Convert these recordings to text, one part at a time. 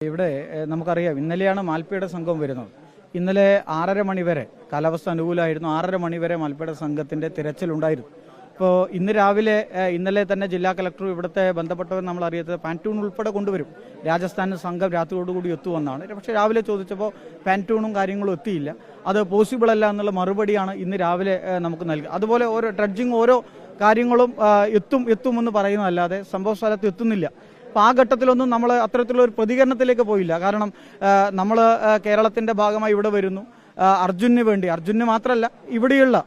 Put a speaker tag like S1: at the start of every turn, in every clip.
S1: ഇവിടെ നമുക്കറിയാം ഇന്നലെയാണ് മാൽപ്പയുടെ സംഘം വരുന്നത്. ഇന്നലെ 6:30 മണി വരെ കാലാവസ്ഥ അനുകൂലമായിരുന്നു. 6:30 മണി വരെ മാൽപ്പയുടെ സംഘത്തിന്റെ തിരച്ചിലുണ്ടായിരുന്നു. ഇപ്പോൾ ഇന്ന് രാവിലെ ഇന്നലെ തന്നെ ജില്ലാ കളക്ടർ ഇവിടുത്തെ ബന്ധപ്പെട്ടവർ നമ്മൾ അറിയാത്തത് പാൻറ്റൂൺ ഉൾപ്പെടെ കൊണ്ടുവരും. രാജസ്ഥാനിൽ സംഘം രാത്രിയോടുകൂടി എത്തുമെന്നാണ്. പക്ഷേ രാവിലെ ചോദിച്ചപ്പോൾ പാൻറ്റൂണും കാര്യങ്ങളും എത്തിയില്ല. അത് പോസിബിൾ അല്ല എന്നുള്ള മറുപടിയാണ് ഇന്ന് രാവിലെ നമുക്ക് നൽകി. അതുപോലെ ഓരോ ഡ്രഡ്ജിങ് ഓരോ കാര്യങ്ങളും എത്തുമെന്ന് പറയുന്നതല്ലാതെ സംഭവ സ്ഥലത്ത് എത്തുന്നില്ല. അപ്പോൾ ആ ഘട്ടത്തിലൊന്നും നമ്മൾ അത്തരത്തിലുള്ള ഒരു പ്രതികരണത്തിലേക്ക് പോയില്ല. കാരണം നമ്മൾ കേരളത്തിൻ്റെ ഭാഗമായി ഇവിടെ വരുന്നു. അർജുന് വേണ്ടി, അർജുന് മാത്രമല്ല ഇവിടെയുള്ള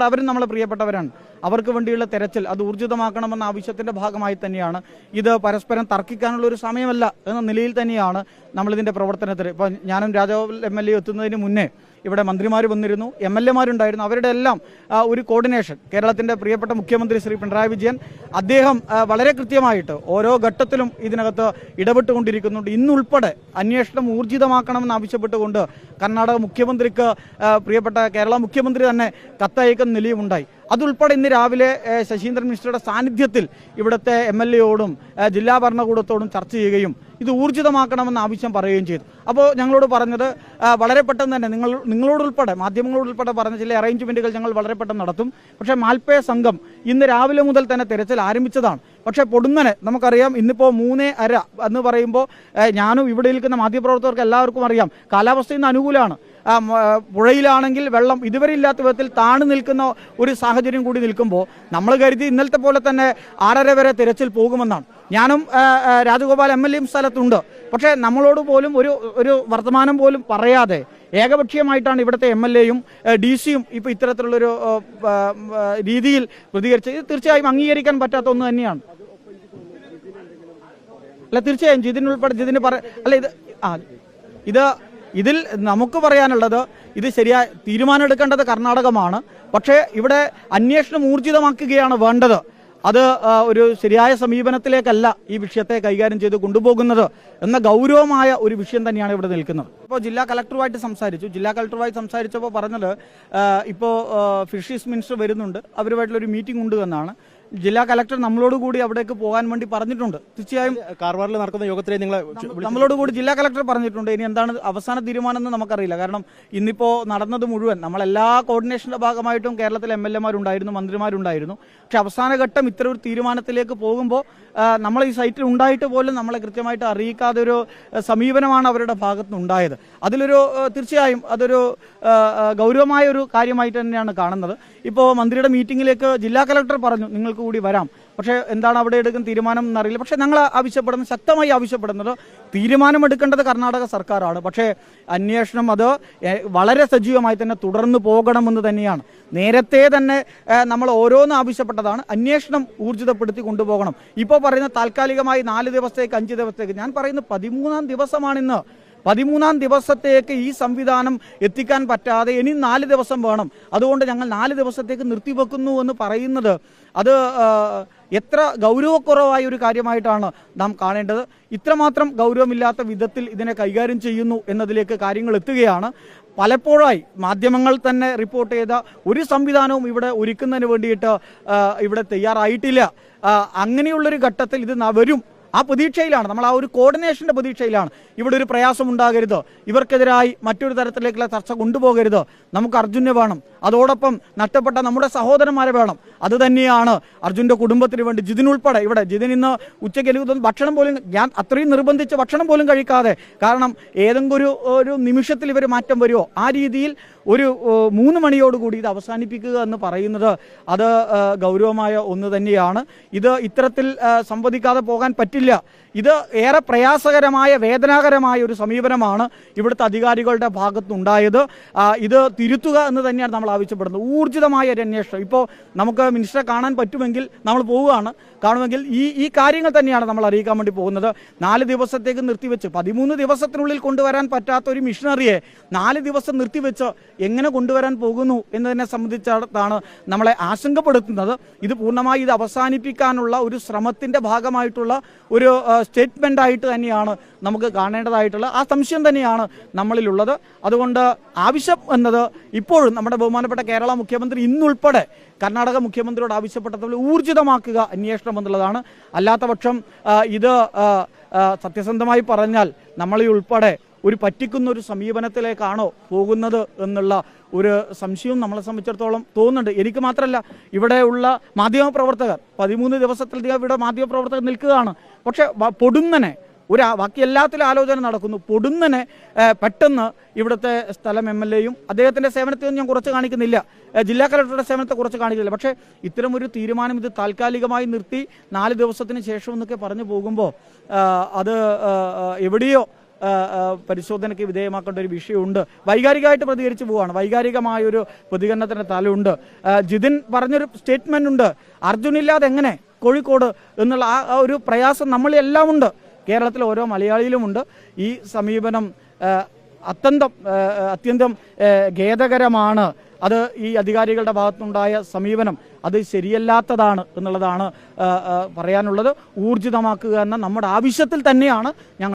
S1: അവരും നമ്മളെ പ്രിയപ്പെട്ടവരാണ്. അവർക്ക് വേണ്ടിയുള്ള തെരച്ചിൽ അത് ഊർജിതമാക്കണമെന്ന ആവശ്യത്തിൻ്റെ ഭാഗമായി തന്നെയാണ്. ഇത് പരസ്പരം തർക്കിക്കാനുള്ള ഒരു സമയമല്ല എന്ന നിലയിൽ തന്നെയാണ് നമ്മളിതിൻ്റെ പ്രവർത്തനത്തിൽ. ഇപ്പോൾ ഞാനും രാജഗോപാൽ MLA എത്തുന്നതിന് മുന്നേ ഇവിടെ മന്ത്രിമാർ വന്നിരുന്നു, MLA മാരുണ്ടായിരുന്നു. അവരുടെ എല്ലാം ഒരു കോർഡിനേഷൻ കേരളത്തിൻ്റെ പ്രിയപ്പെട്ട മുഖ്യമന്ത്രി ശ്രീ പിണറായി വിജയൻ അദ്ദേഹം വളരെ കൃത്യമായിട്ട് ഓരോ ഘട്ടത്തിലും ഇതിനകത്ത് ഇടപെട്ടുകൊണ്ടിരിക്കുന്നുണ്ട്. ഇന്നുൾപ്പെടെ അന്വേഷണം ഊർജിതമാക്കണമെന്ന് ആവശ്യപ്പെട്ടുകൊണ്ട് കർണാടക മുഖ്യമന്ത്രിക്ക് പ്രിയപ്പെട്ട കേരള മുഖ്യമന്ത്രി തന്നെ കത്തയക്കുന്ന നിലയുമുണ്ടായി. അതുൾപ്പെടെ ഇന്ന് രാവിലെ ശശീന്ദ്രൻ മിശ്രയുടെ സാന്നിധ്യത്തിൽ ഇവിടുത്തെ MLA-യോടും ജില്ലാ ഭരണകൂടത്തോടും ചർച്ച ചെയ്യുകയും ഇത് ഊർജിതമാക്കണമെന്ന ആവശ്യം പറയുകയും ചെയ്തു. അപ്പോൾ ഞങ്ങളോട് പറഞ്ഞത് വളരെ പെട്ടെന്ന് തന്നെ നിങ്ങളോടുൾപ്പെടെ മാധ്യമങ്ങളോടുൾപ്പെടെ പറഞ്ഞ ചില അറേഞ്ച്മെൻറ്റുകൾ ഞങ്ങൾ വളരെ പെട്ടെന്ന് നടത്തും. പക്ഷേ മാൽപ്പയ സംഘം ഇന്ന് രാവിലെ മുതൽ തന്നെ തിരച്ചിൽ ആരംഭിച്ചതാണ്. പക്ഷേ പൊടുന്നനെ നമുക്കറിയാം ഇന്നിപ്പോൾ 3:30 എന്ന് പറയുമ്പോൾ ഞാനും ഇവിടെ നിൽക്കുന്ന മാധ്യമപ്രവർത്തകർക്ക് എല്ലാവർക്കും അറിയാം കാലാവസ്ഥ ഇന്ന് അനുകൂലമാണ്. പുഴയിലാണെങ്കിൽ വെള്ളം ഇതുവരെ ഇല്ലാത്ത വിധത്തിൽ താണു നിൽക്കുന്ന ഒരു സാഹചര്യം കൂടി നിൽക്കുമ്പോൾ നമ്മൾ കരുതി ഇന്നലത്തെ പോലെ തന്നെ 6:30 വരെ തിരച്ചിൽ പോകുമെന്നാണ്. ഞാനും രാജഗോപാൽ MLA സ്ഥലത്തുണ്ട്. പക്ഷേ നമ്മളോട് പോലും ഒരു വർത്തമാനം പോലും പറയാതെ ഏകപക്ഷീയമായിട്ടാണ് ഇവിടുത്തെ MLA-യും DC-യും ഇപ്പോൾ ഇത്തരത്തിലുള്ളൊരു രീതിയിൽ പ്രതികരിച്ചത്. ഇത് തീർച്ചയായും അംഗീകരിക്കാൻ പറ്റാത്ത ഒന്ന് തന്നെയാണ്. അല്ല, തീർച്ചയായും ഇതിൽ നമുക്ക് പറയാനുള്ളത് ഇത് ശരിയായ തീരുമാനം എടുക്കേണ്ടത് കർണാടകമാണ്. പക്ഷേ ഇവിടെ അന്വേഷണം ഊർജിതമാക്കുകയാണ് വേണ്ടത്. അത് ഒരു ശരിയായ സമീപനത്തിലേക്കല്ല ഈ വിഷയത്തെ കൈകാര്യം ചെയ്ത് കൊണ്ടുപോകുന്നത് എന്ന ഗൗരവമായ ഒരു വിഷയം തന്നെയാണ് ഇവിടെ നിൽക്കുന്നത്. ഇപ്പോൾ ജില്ലാ കളക്ടറുമായിട്ട് സംസാരിച്ചപ്പോൾ പറഞ്ഞത് ഇപ്പോൾ ഫിഷറീസ് മിനിസ്റ്റർ വരുന്നുണ്ട്, അവരുമായിട്ടുള്ളൊരു മീറ്റിംഗ് ഉണ്ട് എന്നാണ്. ജില്ലാ കളക്ടർ നമ്മളോട് കൂടി അവിടേക്ക് പോകാൻ വേണ്ടി പറഞ്ഞിട്ടുണ്ട്. തീർച്ചയായും കാർവാറിൽ നടക്കുന്ന യോഗത്തിലെ നമ്മളോട് കൂടി ജില്ലാ കളക്ടർ പറഞ്ഞിട്ടുണ്ട്. ഇനി എന്താണ് അവസാന തീരുമാനം എന്ന് നമുക്കറിയില്ല. കാരണം ഇന്നിപ്പോൾ നടന്നത് മുഴുവൻ നമ്മളെല്ലാ കോർഡിനേഷൻ്റെ ഭാഗമായിട്ടും കേരളത്തിലെ MLA മാരുണ്ടായിരുന്നു, മന്ത്രിമാരുണ്ടായിരുന്നു. പക്ഷെ അവസാന ഘട്ടം ഇത്തരം ഒരു തീരുമാനത്തിലേക്ക് പോകുമ്പോൾ നമ്മൾ ഈ സൈറ്റിൽ ഉണ്ടായിട്ട് പോലും നമ്മളെ കൃത്യമായിട്ട് അറിയിക്കാതെ ഒരു സമീപനമാണ് അവരുടെ ഭാഗത്ത് നിന്നുണ്ടായത്. തീർച്ചയായും അതൊരു ഗൗരവമായ ഒരു കാര്യമായിട്ട് തന്നെയാണ് കാണുന്നത്. ഇപ്പോൾ മന്ത്രിയുടെ മീറ്റിംഗിലേക്ക് ജില്ലാ കളക്ടർ പറഞ്ഞു നിങ്ങൾക്ക് കൂടി വരാം, പക്ഷേ എന്താണ് അവിടെ എടുക്കുന്ന തീരുമാനം എന്നറിയില്ല. പക്ഷേ ഞങ്ങൾ ശക്തമായി ആവശ്യപ്പെടുന്നത് തീരുമാനമെടുക്കേണ്ടത് കർണാടക സർക്കാരാണ്. പക്ഷേ അന്വേഷണം അത് വളരെ സജീവമായി തന്നെ തുടർന്ന് പോകണമെന്ന് തന്നെയാണ്. നേരത്തെ തന്നെ നമ്മൾ ഓരോന്ന് ആവശ്യപ്പെട്ടതാണ്. അന്വേഷണം ഊർജിതപ്പെടുത്തി കൊണ്ടുപോകണം. ഇപ്പോൾ പറയുന്ന താൽക്കാലികമായി 4 ദിവസത്തേക്ക് 5 ദിവസത്തേക്ക്, ഞാൻ പറയുന്നത് 13-ാം ദിവസമാണിന്ന്. 13-ാം ദിവസത്തേക്ക് ഈ സംവിധാനം എത്തിക്കാൻ പറ്റാതെ ഇനി 4 ദിവസം വേണം. അതുകൊണ്ട് ഞങ്ങൾ 4 ദിവസത്തേക്ക് നിർത്തിവെക്കുന്നു എന്ന് പറയുന്നത് അത് എത്ര ഗൗരവക്കുറവായ ഒരു കാര്യമായിട്ടാണ് നാം കാണേണ്ടത്. ഇത്രമാത്രം ഗൗരവമില്ലാത്ത വിധത്തിൽ ഇതിനെ കൈകാര്യം ചെയ്യുന്നു എന്നതിലേക്ക് കാര്യങ്ങൾ എത്തുകയാണ്. പലപ്പോഴായി മാധ്യമങ്ങൾ തന്നെ റിപ്പോർട്ട് ചെയ്ത ഒരു സംവിധാനവും ഇവിടെ ഒരുക്കുന്നതിന് വേണ്ടിയിട്ട് ഇവിടെ തയ്യാറായിട്ടില്ല. അങ്ങനെയുള്ളൊരു ഘട്ടത്തിൽ ഇത് വരും. ആ പ്രതീക്ഷയിലാണ് നമ്മൾ, ആ ഒരു കോർഡിനേഷൻ്റെ പ്രതീക്ഷയിലാണ്. ഇവിടെ ഒരു പ്രയാസം ഉണ്ടാകരുത്, ഇവർക്കെതിരായി മറ്റൊരു തരത്തിലേക്കുള്ള ചർച്ച കൊണ്ടുപോകരുത്, നമുക്ക് അർജുനെ വേണം, അതോടൊപ്പം നഷ്ടപ്പെട്ട നമ്മുടെ സഹോദരന്മാരെ വേണം. അത് തന്നെയാണ് അർജുൻ്റെ കുടുംബത്തിന് വേണ്ടി. ജിതിൻ ഉൾപ്പെടെ ഇവിടെ ജിതിൻ ഇന്ന് ഉച്ചയ്ക്ക് എനിക്ക് ഭക്ഷണം പോലും, ഞാൻ അത്രയും നിർബന്ധിച്ച് ഭക്ഷണം പോലും കഴിക്കാതെ, കാരണം ഏതെങ്കിലും ഒരു നിമിഷത്തിൽ ഇവർ മാറ്റം വരുമോ ആ രീതിയിൽ ഒരു 3 മണിയോടുകൂടി ഇത് അവസാനിപ്പിക്കുക എന്ന് പറയുന്നത് അത് ഗൗരവമായ ഒന്ന് തന്നെയാണ്. ഇത് ഇത്തരത്തിൽ സംവദിക്കാതെ പോകാൻ പറ്റില്ല. ഇത് ഏറെ പ്രയാസകരമായ വേദനാകരമായ ഒരു സമീപനമാണ് ഇവിടുത്തെ അധികാരികളുടെ ഭാഗത്തുനിന്നുണ്ടായത്. ഇത് തിരുത്തുക എന്ന് തന്നെയാണ് നമ്മൾ ആവശ്യപ്പെടുന്നത്. ഊർജിതമായ ഒരു അന്വേഷണം. ഇപ്പോൾ നമുക്ക് മിനിസ്റ്ററെ കാണാൻ പറ്റുമെങ്കിൽ നമ്മൾ പോവുകയാണ്, കാണുമെങ്കിൽ ഈ കാര്യങ്ങൾ തന്നെയാണ് നമ്മൾ അറിയിക്കാൻ വേണ്ടി പോകുന്നത്. 4 ദിവസത്തേക്ക് നിർത്തിവെച്ച് 13 ദിവസത്തിനുള്ളിൽ കൊണ്ടുവരാൻ പറ്റാത്ത ഒരു മിഷനറിയെ 4 ദിവസം നിർത്തിവെച്ച് എങ്ങനെ കൊണ്ടുവരാൻ പോകുന്നു എന്നതിനെ സംബന്ധിച്ചിടത്താണ് നമ്മളെ ആശങ്കപ്പെടുത്തുന്നത്. ഇത് പൂർണ്ണമായി ഇത് അവസാനിപ്പിക്കാനുള്ള ഒരു ശ്രമത്തിൻ്റെ ഭാഗമായിട്ടുള്ള ഒരു സ്റ്റേറ്റ്മെൻ്റ് ആയിട്ട് തന്നെയാണ് നമുക്ക് കാണേണ്ടതായിട്ടുള്ള ആ സംശയം തന്നെയാണ് നമ്മളിലുള്ളത്. അതുകൊണ്ട് ആവശ്യം എന്നത് ഇപ്പോഴും നമ്മുടെ ബഹുമാനപ്പെട്ട കേരള മുഖ്യമന്ത്രി ഇന്നുൾപ്പെടെ കർണാടക മുഖ്യമന്ത്രിയോട് ആവശ്യപ്പെട്ടതുപോലെ ഊർജിതമാക്കുക അന്വേഷണം എന്നുള്ളതാണ്. അല്ലാത്ത പക്ഷം ഇത് സത്യസന്ധമായി പറഞ്ഞാൽ നമ്മളെ ഉൾപ്പെടെ ഒരു പറ്റിക്കുന്ന ഒരു സമീപനത്തിലേക്കാണോ പോകുന്നത് എന്നുള്ള ഒരു സംശയവും നമ്മളെ സംബന്ധിച്ചിടത്തോളം തോന്നുന്നുണ്ട്. എനിക്ക് മാത്രമല്ല, ഇവിടെയുള്ള മാധ്യമപ്രവർത്തകർ 13 ദിവസത്തിലധികം ഇവിടെ മാധ്യമപ്രവർത്തകർ നിൽക്കുകയാണ്. പക്ഷേ പൊടുന്നനെ ബാക്കി എല്ലാത്തിലും ആലോചന നടക്കുന്നു. പൊടുന്നനെ പെട്ടെന്ന് ഇവിടുത്തെ സ്ഥലം MLA-യും അദ്ദേഹത്തിൻ്റെ സേവനത്തെയൊന്നും ഞാൻ കുറച്ച് കാണിക്കുന്നില്ല, ജില്ലാ കളക്ടറുടെ സേവനത്തെ കുറച്ച് കാണിക്കുന്നില്ല. പക്ഷേ ഇത്തരം ഒരു തീരുമാനം ഇത് താൽക്കാലികമായി നിർത്തി 4 ദിവസത്തിന് ശേഷം എന്നൊക്കെ പറഞ്ഞു പോകുമ്പോൾ അത് എവിടെയോ പരിശോധനയ്ക്ക് വിധേയമാക്കേണ്ട ഒരു വിഷയമുണ്ട്. വൈകാരികമായിട്ട് പ്രതികരിച്ച് പോവുകയാണ്, വൈകാരികമായൊരു പ്രതികരണത്തിൻ്റെ തലമുണ്ട്. ജിതിൻ പറഞ്ഞൊരു സ്റ്റേറ്റ്മെൻ്റ് ഉണ്ട്, അർജുനില്ലാതെ എങ്ങനെ കോഴിക്കോട് എന്നുള്ള ആ ഒരു പ്രയാസം നമ്മളെല്ലാം ഉണ്ട്, കേരളത്തിലെ ഓരോ മലയാളിയിലുമുണ്ട്. ഈ സമീപനം അത്യന്തം ഖേദകരമാണ്. അത് ഈ അധികാരികളുടെ ഭാഗത്തുനിന്നുണ്ടായ സമീപനം അത് ശരിയല്ലാത്തതാണ് എന്നുള്ളതാണ് പറയാനുള്ളത്. ഊർജിതമാക്കുക എന്ന നമ്മുടെ ആവശ്യത്തിൽ തന്നെയാണ് ഞങ്ങൾ